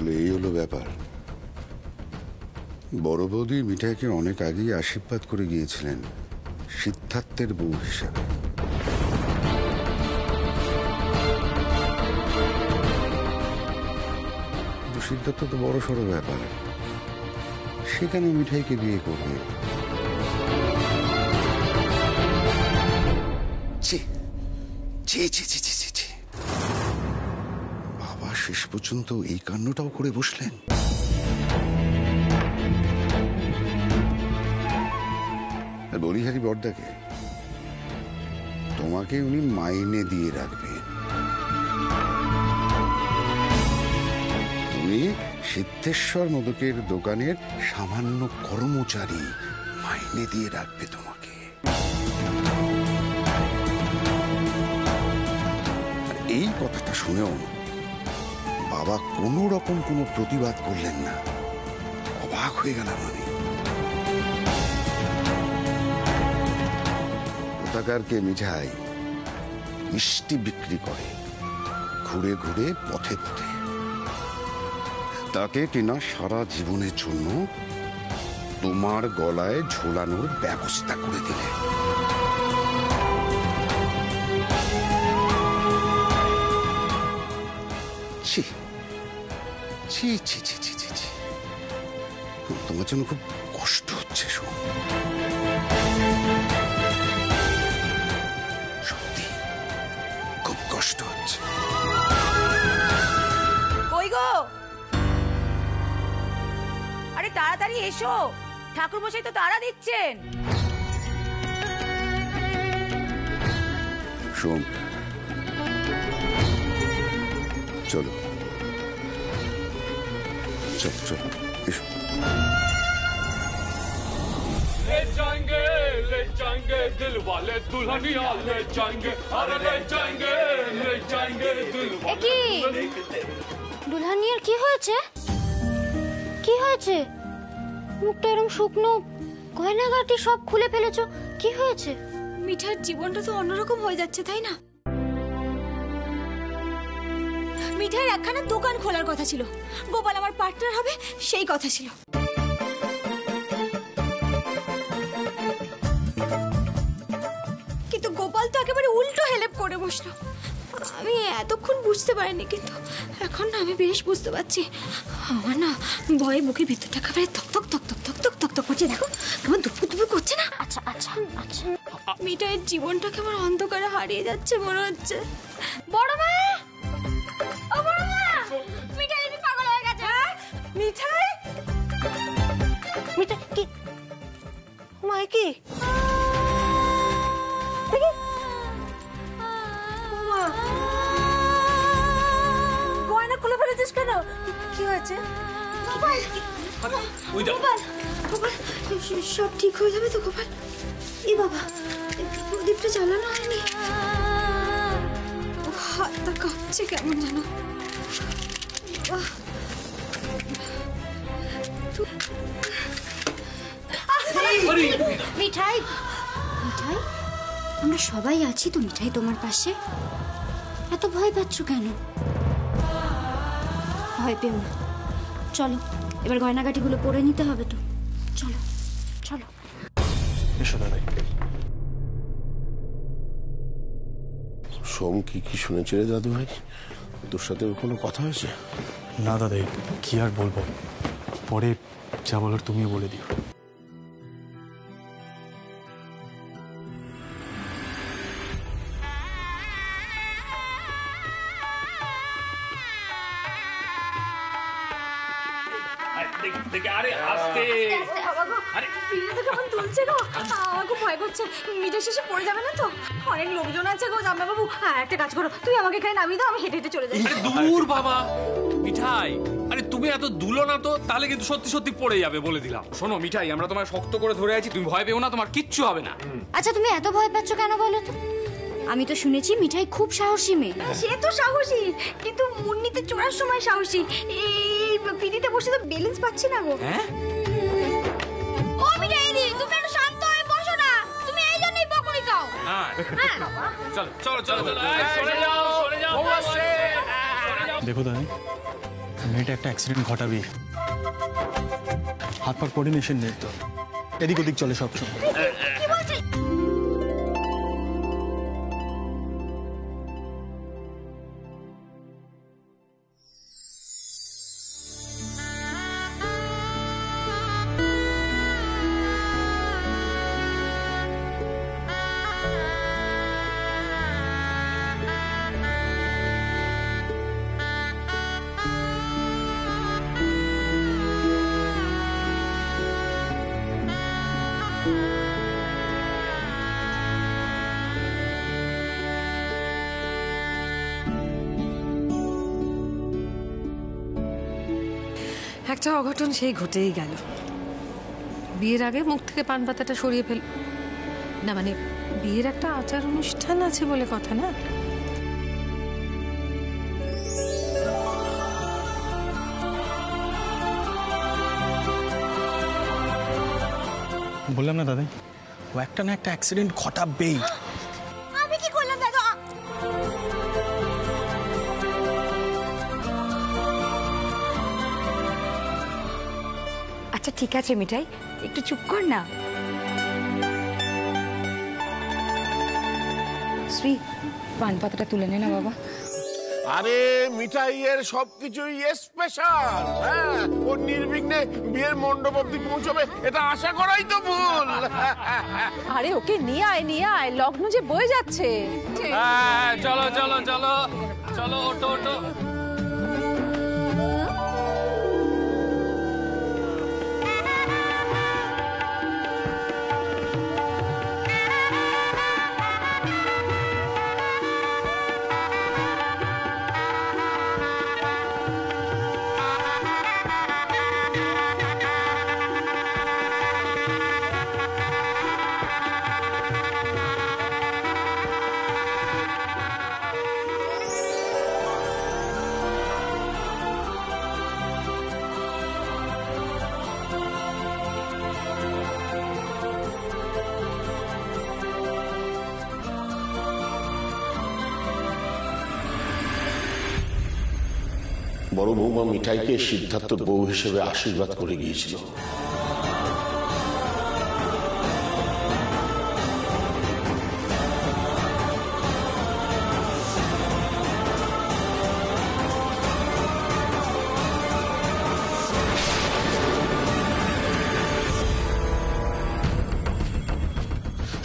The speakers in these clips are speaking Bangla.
তাহলে এই হলো ব্যাপার। বড় বৌদি মিঠাইকে অনেক আগেই আশীর্বাদ করে গিয়েছিলেন সিদ্ধার্থের বউ হিসাবে। সিদ্ধার্থ তো বড় সড়ো ব্যাপার, সেখানে মিঠাইকে বিয়ে করবে। বাবা শেষ পর্যন্ত এই কাণ্ডটাও করে বসলেন। বলিহারি বড়দাকে তোমাকে উনি মাইনে দিয়ে রাখবেন। তুমি সিদ্ধেশ্বর মোদকের দোকানের সামান্য কর্মচারী, মাইনে দিয়ে রাখবে তোমাকে। আর এই কথাটা শুনেও বাবা কোনো রকম কোনো প্রতিবাদ করলেন না। অবাক হয়ে গেলাম আমি। কোথাকারকে মিঠাই মিষ্টি বিক্রি করে ঘুরে ঘুরে পথে পথে, তাকে কিনা সারা জীবনের জন্য তোমার গলায় ঝোলানোর ব্যবস্থা করে দিলে। ছি ছি ছি ছি ছি ছি ছি, তোমার জন্য খুব কষ্ট হচ্ছে। সত্যি খুব কষ্ট হচ্ছে। কই গো, আরে তাড়াতাড়ি এসো, ঠাকুর মশাই তো তাড়া দিচ্ছেন। শোন, চলো চলো চলো এসো। ले जाएंगे दिल वाले दुल्हनिया ले जाएंगे, अरे ले जाएंगे दिल वाले। দুলহানিয়ার কি হয়েছে? কি হয়েছে? মুখটা এরকম শুকনো, গয়নাগাটি সব খুলে ফেলেছো, কি হয়েছে? মিঠার জীবনটা তো অন্যরকম হয়ে যাচ্ছে, তাই না? মিঠাইয়ের একখানা দোকান খোলার কথা ছিল, গোপাল আমার পার্টনার হবে সেই কথা ছিল। কিন্তু গোপাল তো একেবারে উল্টো হেল্প করে বসলো। আমি এতক্ষণ বুঝতে পারিনি, কিন্তু এখন না আমি বেশ বুঝতে পারছি। আমার না ভয়ে বুকের ভিতরটা একেবারে থক থক থক থক থক থক থক থক করছে। দেখো কেমন দুপুর দুপুর করছে না? আচ্ছা আচ্ছা আচ্ছা, মিঠাইয়ের জীবনটা কেমন অন্ধকারে হারিয়ে যাচ্ছে মনে হচ্ছে। বড় মা, ও বড় মা, মিঠাই দিদি পাগল হয়ে গেছে। মিঠাই, মিঠাই কি? মাই কি? গয়না খুলে ফেলেছিস কেন? কি হয়েছে? গোপাল, গোপাল, সব ঠিক হয়ে যাবে তো গোপাল? এই বাবা, প্রদীপটা জ্বালানো হয়নি। হাতটা কাঁপছে কেমন যেন। মিঠাই, মিঠাই, আমরা সবাই আছি তো মিঠাই তোমার পাশে। এত ভয় পাচ্ছ কেন? ভয় পেও না, চলো এবার গয়নাগাটিগুলো পরে নিতে হবে তো। চলো চলো এসো দাদাই। সোম কি শুনেছে রে দাদু ভাই? তোর সাথে ওর কোনো কথা হয়েছে? না দাদাই, কি আর বলবো, পরে যা বলার তুমিও বলে দিও। আরে আস্তে, আরে পিড়িটা কেমন তুলছে গো, আমার খুব ভয় করছে। মিঠাই শেষে পড়ে যাবে না তো? অনেক লোকজন আছে গো। জামাই বাবু, একটা কাজ করো, তুই আমাকে এখানে নামিয়ে দাও, আমি হেঁটে হেঁটে চলে যাই। দূর বাবা মিঠাই, আরে তুমি এত দুলো না তো, তাহলে কিন্তু সত্যি সত্যি পড়ে যাবে বলে দিলাম। শোনো মিঠাই, আমরা তোমার শক্ত করে ধরে আছি, তুমি ভয় পেও না, তোমার কিচ্ছু হবে না। আচ্ছা তুমি এত ভয় পাচ্ছ কেন বলো তো? আমি তো শুনেছি মিঠাই খুব সাহসী মেয়ে। সে তো সাহসী, কিন্তু মুন্নিতে চড়ার সময় সাহসী। এই পিড়িতে বসে তো ব্যালেন্স পাচ্ছি না গো। হ্যাঁ, ও মিঠাই দি, তুমি একটু শান্ত হয়ে বসো না, তুমি এই জন্যই বকুনি খাও। চলো চলো চলো চলো, সরে যাও সরে যাও। দেখো দাদাই, মেয়েটা একটা অ্যাক্সিডেন্ট ঘটাবি, হাত পা কোঅর্ডিনেশন নেই তো, এদিক ওদিক চলে সবসময়। একটা অঘটন সেই ঘটেই গেল। বিয়ের আগে মুখ থেকে পান পাতাটা সরিয়ে ফেল না, মানে বিয়ের একটা আচার অনুষ্ঠান আছে বলে কথা না। বললাম না দাদাই, ও একটা না একটা অ্যাক্সিডেন্ট ঘটাবেই। আমি কি করলাম দাদা? আচ্ছা ঠিক আছে মিঠাই, একটু চুপ কর না। শ্রী, পান পাতাটা তুলে নে না বাবা। আরে মিঠাইয়ের সবকিছুই স্পেশাল। হ্যাঁ, ও নির্বিঘ্নে বিয়ের মণ্ডপ অব্দি পৌঁছবে এটা আশা করাই তো ভুল। আরে ওকে নিয়ে আয়, লগ্ন যে বয়ে যাচ্ছে। হ্যাঁ, চলো চলো চলো চলো, ওটো ওটো। বড় বৌমা মিঠাইকে সিদ্ধার্থর বউ হিসেবে আশীর্বাদ করে গিয়েছিল।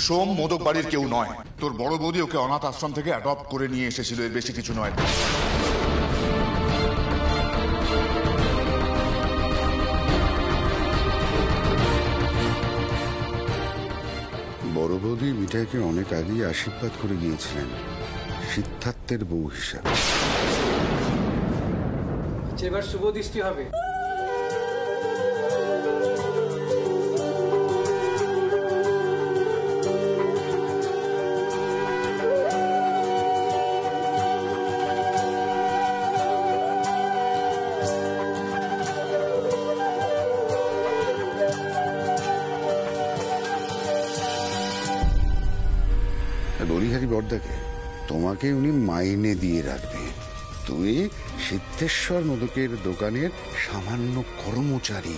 সোম মোদক বাড়ির কেউ নয়, তোর বড় বৌদি ওকে অনাথ আশ্রম থেকে অ্যাডপ্ট করে নিয়ে এসেছিল, এর বেশি কিছু নয়। বড় বৌদি মিঠাইকে অনেক আগেই আশীর্বাদ করে গিয়েছিলেন সিদ্ধার্থের বউ হিসাবে। এবার শুভ দৃষ্টি হবে। বলিহারি বর্দাকে তোমাকে উনি মাইনে দিয়ে রাখবেন। তুমি সিদ্ধেশ্বর মোদকের দোকানের সামান্য কর্মচারী।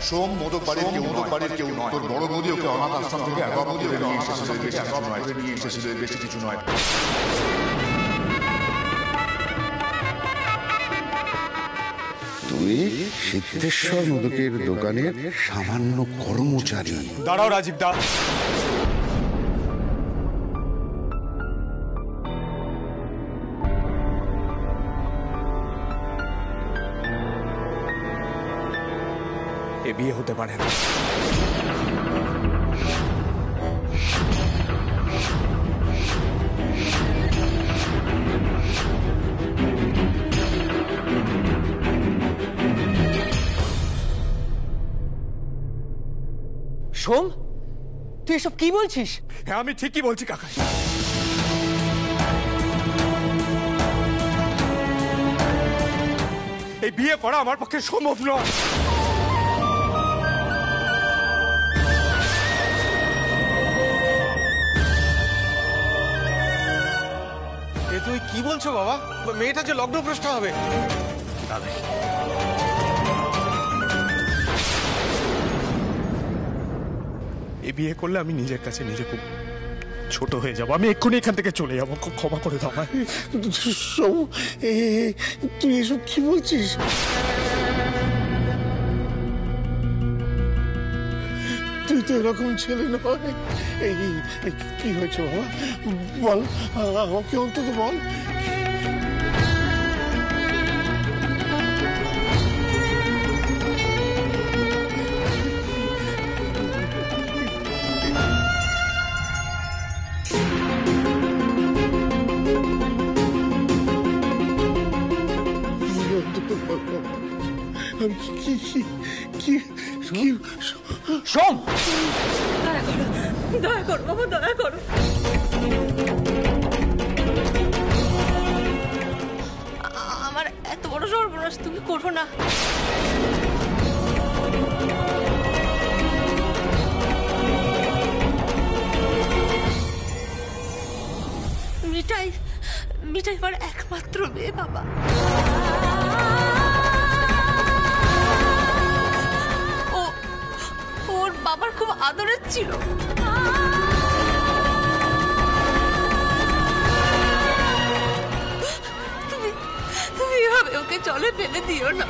সোম মোদক বাড়ির কেউ নয়, তোর বড় বৌদি ওকে অনাথ আশ্রম থেকে অ্যাডপ্ট করে নিয়ে এসেছিল, এর বেশি কিছু নয়। তুমি সিদ্ধেশ্বর মোদকের দোকানের সামান্য কর্মচারী। দাঁড়াও রাজীব দা, এ বিয়ে হতে পারে না। সোম, তুই এসব কি বলছিস? হ্যাঁ আমি ঠিকই বলছি কাকা। এই বিয়ে করা আমার পক্ষে সম্ভব নয়। এ তুই কি বলছো বাবা? মেয়েটা যে লগ্নভ্রষ্ট হবে। দাদা এই বিয়ে করলে আমি নিজের কাছে নিজে খুব ছোট হয়ে যাবো। আমি এক্ষুনি এখান থেকে চলে যাবো, খুব ক্ষমা করে দাও আমায়। তুই এসব কি বলছিস? তুই তো এরকম ছেলে নয়। এই কি হয়েছে বাবা? বল, আমাকে অন্তত বল। আমি কি শোন, দয়া করো বাবা, দয়া করো। আমার এত বড় সর্বনাশ তুমি করো না। মিঠাই, মিঠাই আমার একমাত্র মেয়ে বাবা। ওর বাবার খুব আদরের ছিল। তুমি তুমি এভাবে ওকে চলে ফেলে দিও না।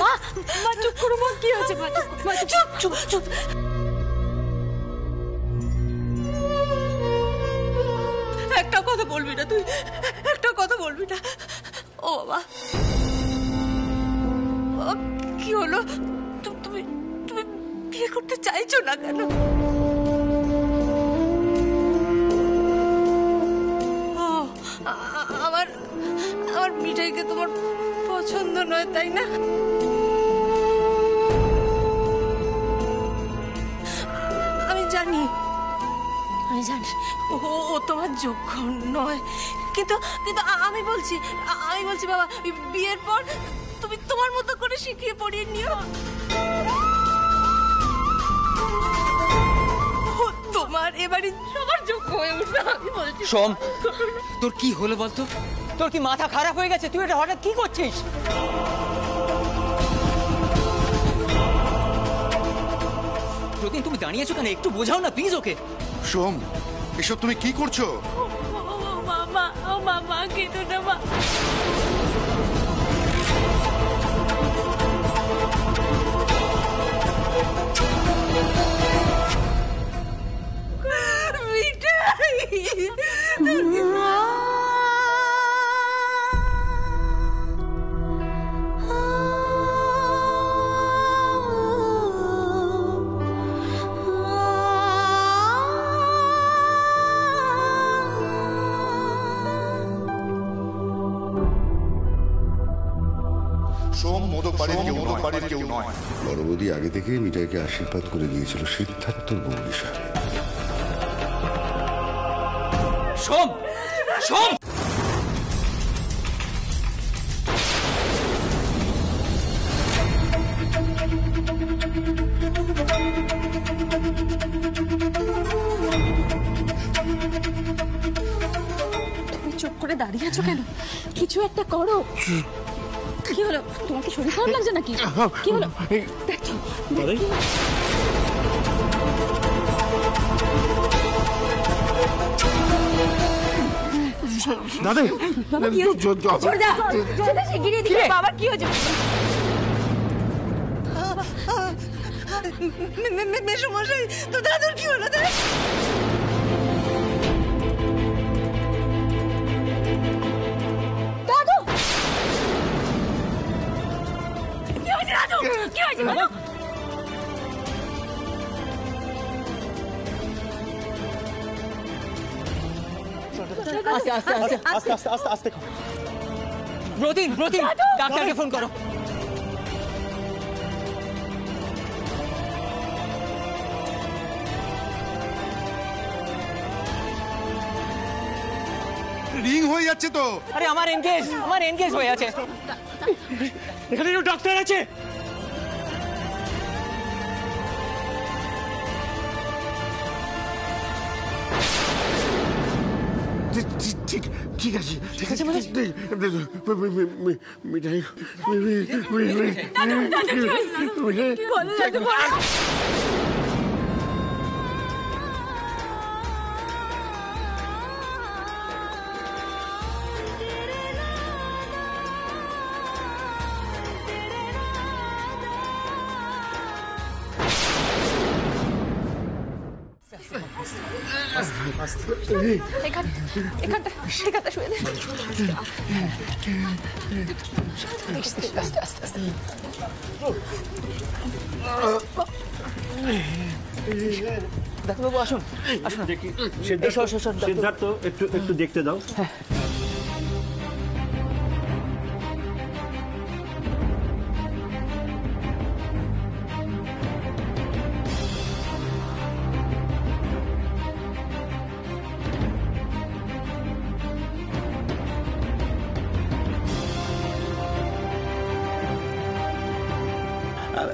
মা, মা চুপ করো। মা কি হয়েছে? মা চুপ চুপ চুপ। একটা কথা বলবি না তুই, একটা কথা বলবি না। ও বাবা, কি হলো? তুমি তুমি বিয়ে করতে চাইছো না কেন? ও আমার আমার মিঠাইকে তোমার পছন্দ নয়, তাই না? আমি জানি, আমি জানি ও তোমার যোগ্য নয়, কিন্তু কিন্তু আমি বলছি বাবা, বিয়ের পর তুমি তোমার মতো করে শিখিয়ে পড়িয়ে নিও। তোমার এবারে সবার যোগ্য হয়ে উঠবে, আমি বলছি। সোম, তোর কি হলো বলতো? তোর কি মাথা খারাপ হয়ে গেছে? তুই এটা হঠাৎ কি করছিস? প্রতিদিন তুমি দাঁড়িয়েছো কেন? একটু বোঝাও না প্লিজ ওকে। সোম, এসব তুমি কি করছো? ও মামা কিন্তু না মা। সোম মোদকবাড়ির কেউ নয়। বড় বৌদি আগে থেকেই মিঠাইকে আশীর্বাদ করে দিয়েছিল সিদ্ধার্থর বউ বিষয়ে। সোম, সোম, তুমি চুপ করে দাঁড়িয়ে আছো কেন? কিছু একটা করো। কি হলো? তোমার কি শরীর খারাপ লাগছে নাকি? কি হলো? দেখো দাদা বাবা কি হয়েছে? ছোড় যা, ছোড় সে গিয়ে দিকে। বাবা কি হয়েছে? মেশমশাই, তো দাদুর কি হলো? দাদু কি হয়েছে? দাদু কি হয়েছে? দাদু আস্তে আস্তে আস্তে আস্তে আস্তে আস্তে আস্তে প্রতিম ডাক্তারকে ফোন করো। রিং হয়ে যাচ্ছে তো। আরে আমার এনগেজ হয়ে আছে। এখানে ডাক্তার আছে। ঠিক আছে মিঠাই এখানটা শুয়ে দে। আস্তে আস্তে। ডাক্তারবাবু আসুন দেখি সিদ্ধার্থ একটু দেখতে দাও।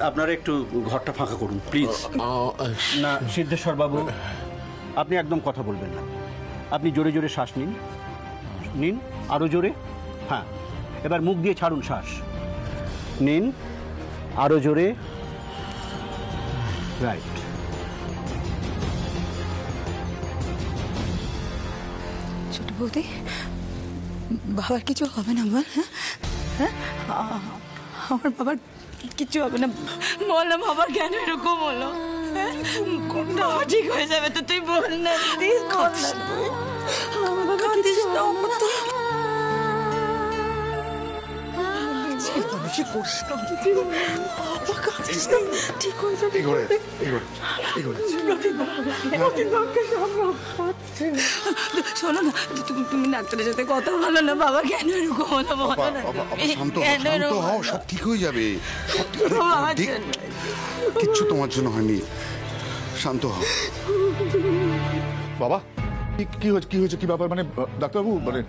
আপনারা একটু ঘরটা ফাঁকা করুন প্লিজ। না সিদ্ধেশ্বর বাবু, আপনি একদম কথা বলবেন না। আপনি জোরে জোরে শ্বাস নিন আরো জোরে। হ্যাঁ, এবার মুখ দিয়ে ছাড়ুন শ্বাস। নিন আরো জোরে। রাইট। ছোট বৌদি, বাবার কিছু হবে না বল? হ্যাঁ, আমার বাবার কিছু হবে না বল না। বাবা কেন এরকম হলো? বাবা ঠিক হয়ে যাবে তো, তুই বল না। শোনো না, তুমি ডাক্তারের সাথে কথা বলো না। বাবা কেন এরকম হলো বলো না। শান্ত হও, সব ঠিক হয়ে যাবে। কিচ্ছু তোমার জন্য হয়নি, শান্ত হও। বাবা কি হয়েছে কি ব্যাপার? মানে ডাক্তারবাবু, মানে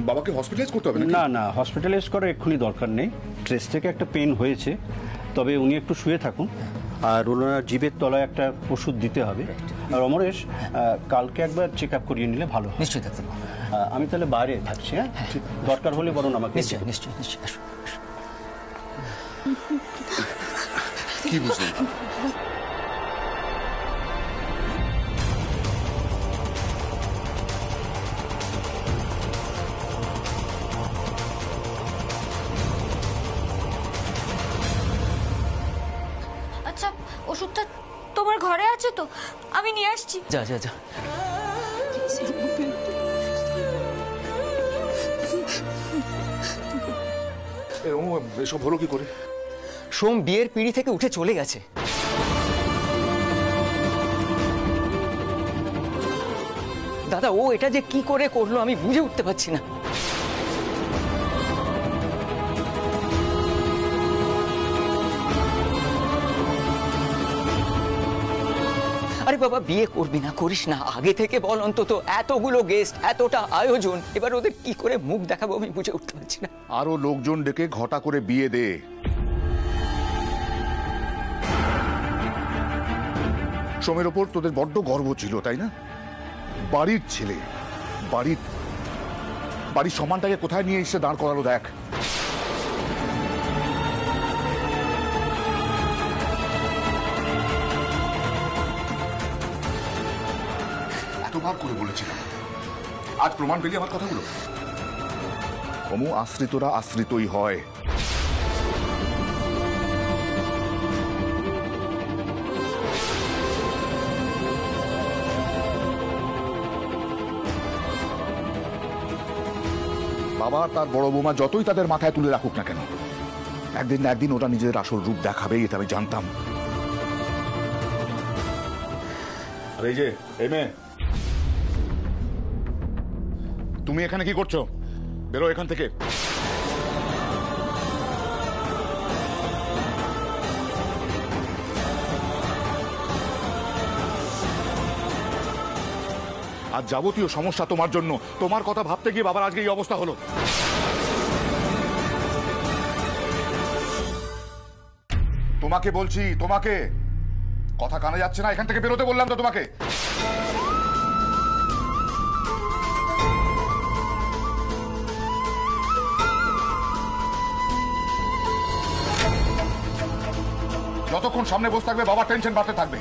বাবাকে হসপিটালাইজ করতে হবে? না হসপিটালাইজ করার এক্ষুনি দরকার নেই। ট্রেস থেকে একটা পেন হয়েছে, তবে উনি একটু শুয়ে থাকুন। আর ওনার জিভের তলায় একটা ওষুধ দিতে হবে। আর অমরেশ, কালকে একবার চেক আপ করিয়ে নিলে ভালো। নিশ্চয়ই ডাক্তার। আমি তাহলে বাইরে থাকছি। হ্যাঁ, দরকার হলে বরং আমাকে। নিশ্চয়ই আসুন। কি বুঝলেন? আচ্ছা, ওষুধটা তোমার ঘরে আছে তো? আমি নিয়ে আসছি। যা। এসব হলো কি করে? সোম বিয়ের পিঁড়ি থেকে উঠে চলে গেছে। দাদা, ও এটা যে কি করে করলো আমি বুঝে উঠতে পারছি না। আরে বাবা, বিয়ে করবি না করিস না, আগে থেকে বল অন্তত। এতগুলো গেস্ট, এতটা আয়োজন, এবার ওদের কি করে মুখ দেখাবো আমি বুঝে উঠতে পারছি না। আরো লোকজন ডেকে ঘটা করে বিয়ে দে। সোমের ওপর তোদের বড্ড গর্ব ছিল, তাই না? বাড়ির ছেলে, বাড়ির সম্মানটাকে কোথায় নিয়ে এসে দাঁড় করালো দেখ। এতবার করে বলেছিলাম, আজ প্রমাণ পেলি আমার কথাগুলো। কমু আশ্রিতরা আশ্রিতই হয়। বাবা তার বড় বৌমা যতই তাদের মাথায় তুলে রাখুক না কেন, একদিন না একদিন ওরা নিজেদের আসল রূপ দেখাবে, এটা আমি জানতাম। আর এই যে এই মেয়ে, তুমি এখানে কি করছো? বেরো এখান থেকে। আর যাবতীয় সমস্যা তোমার জন্য। তোমার কথা ভাবতে গিয়ে বাবার আজকে এই অবস্থা হলো। তোমাকে বলছি, তোমাকে কথা কানে যাচ্ছে না, এখান থেকে বেরোতে বললাম তো তোমাকে। যতক্ষণ সামনে বসে থাকবে বাবার টেনশন বাড়তে থাকবে।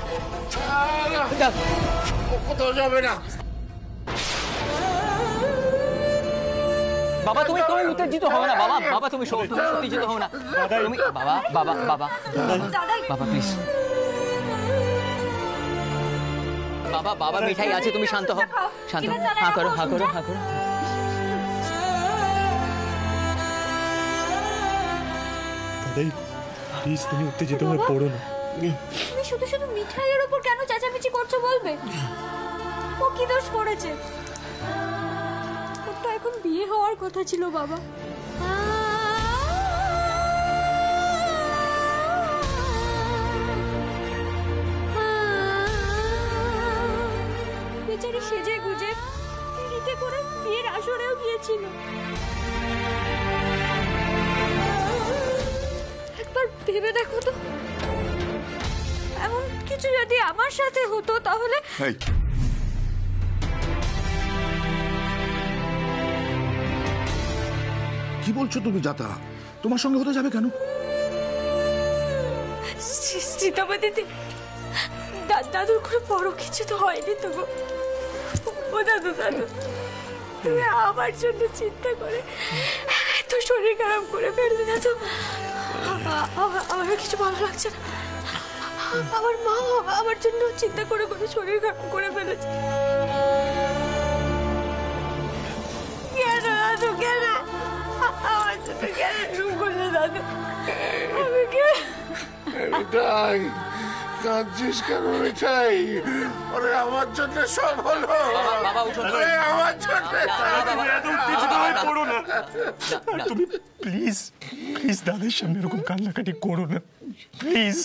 কোথাও যাবে না। বাবা তুমি উত্তেজিত হও না বাবা, বাবা তুমি উত্তেজিত হও না তুমি, বাবা বাবা বাবা বাবা প্লিজ বাবা, বাবা মিঠাই আছে, তুমি শান্ত হও, শান্ত হও, হা করো হা করো হা করো। দাদাই প্লিজ তুমি উত্তেজিত হয়ে পড়ো না। তুমি শুধু শুধু মিঠাইয়ের উপর কেন চেঁচামেচি করছো বলবে? ও কি দোষ করেছে? ওর তো এখন বিয়ে হওয়ার কথা ছিল বাবা। বেচারি সেজে গুজে পিড়িতে করে বিয়ের আসরেও গিয়েছিল। একবার ভেবে দেখো তো, এমন কিছু যদি আমার সাথে হতো তাহলে। কি বলছো তুমি যাতা? তোমার সঙ্গে হতে যাবে কেন? সীতামা দিদি, দাদুর কোনো বড় কিছু তো হয়নি তো গো। ও দাদু, তুমি আমার জন্য চিন্তা করে এত শরীর খারাপ করে ফেললে না তো? আমার কিছু ভালো লাগছে না। আমার মা আমার জন্য চিন্তা করে করে শরীর খারাপ করে ফেলেছে। কেন দাদু, কেন আমার জন্য কেন এরকম করলে দাদু? আমি মিঠাই, কাঁদছিস কেন মিঠাই? ওরে আমার জন্য সব হলো। আমার জন্য। পড়ো না তুমি, প্লিজ প্লিজ দাদার সামনে এরকম কান্নাকাটি করো না প্লিজ।